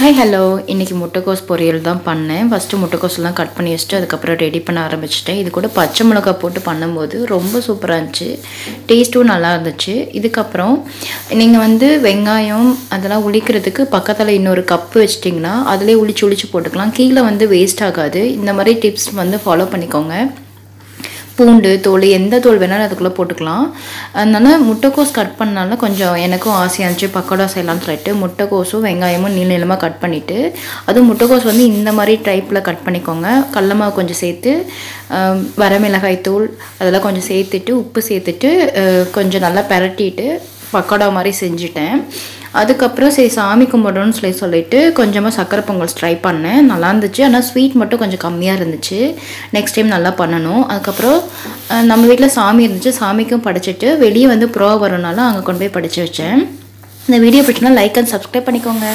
Hi hello இன்றைக்கி முட்டைக்கோஸ் பொரியல் தான் பண்ணேன். ஃபஸ்ட்டு முட்டைக்கோஸ்லாம் கட் பண்ணி வச்சுட்டு அதுக்கப்புறம் ரெடி பண்ண ஆரம்பிச்சிட்டேன். இது கூட பச்சை மிளகாய் போட்டு பண்ணும்போது ரொம்ப சூப்பராக இருந்துச்சு, டேஸ்ட்டும் நல்லா இருந்துச்சு. இதுக்கப்புறம் நீங்கள் வெங்காயம் அதெல்லாம் உளிக்கிறதுக்கு பக்கத்தில் இன்னொரு கப்பு வச்சிட்டிங்கன்னா அதிலே உளிச்சு போட்டுக்கலாம். கீழே வேஸ்ட் ஆகாது. இந்த மாதிரி டிப்ஸ் ஃபாலோ பண்ணிக்கோங்க. பூண்டு தோல் எந்த தோல் வேணாலும் அதுக்குள்ளே போட்டுக்கலாம். அதனால் முட்டைக்கோஸ் கட் பண்ணனால கொஞ்சம் எனக்கும் ஆசையாக இருந்துச்சு, பக்கோடா செய்யலாம்னு சொல்லிட்டு முட்டைக்கோஸும் வெங்காயமும் நீளமாக கட் பண்ணிவிட்டு, அதுவும் முட்டைக்கோஸ் இந்த மாதிரி டைப்பில் கட் பண்ணிக்கோங்க. கடல மாவு கொஞ்சம் சேர்த்து, வரமிளகாய் தூள் அதெல்லாம் கொஞ்சம் சேர்த்துட்டு, உப்பு சேர்த்துட்டு கொஞ்சம் நல்லா பரட்டிட்டு பக்கோடா மாதிரி செஞ்சுட்டேன். அதுக்கப்புறம் சரி சாமி கும்பிடணும்னு சொல்லிட்டு கொஞ்சமாக சக்கரை பொங்கல் ட்ரை பண்ணேன். நல்லா இருந்துச்சு, ஆனால் ஸ்வீட் மட்டும் கொஞ்சம் கம்மியாக இருந்துச்சு. நெக்ஸ்ட் டைம் நல்லா பண்ணணும். அதுக்கப்புறம் நம்ம வீட்டில் சாமி இருந்துச்சு, சாமிக்கும் படிச்சுட்டு வெளியே ப்ரோ வரனால அங்கே கொண்டு போய் படித்து வச்சேன். இந்த வீடியோ பிடிச்சினா லைக் அண்ட் சப்ஸ்கிரைப் பண்ணிக்கோங்க.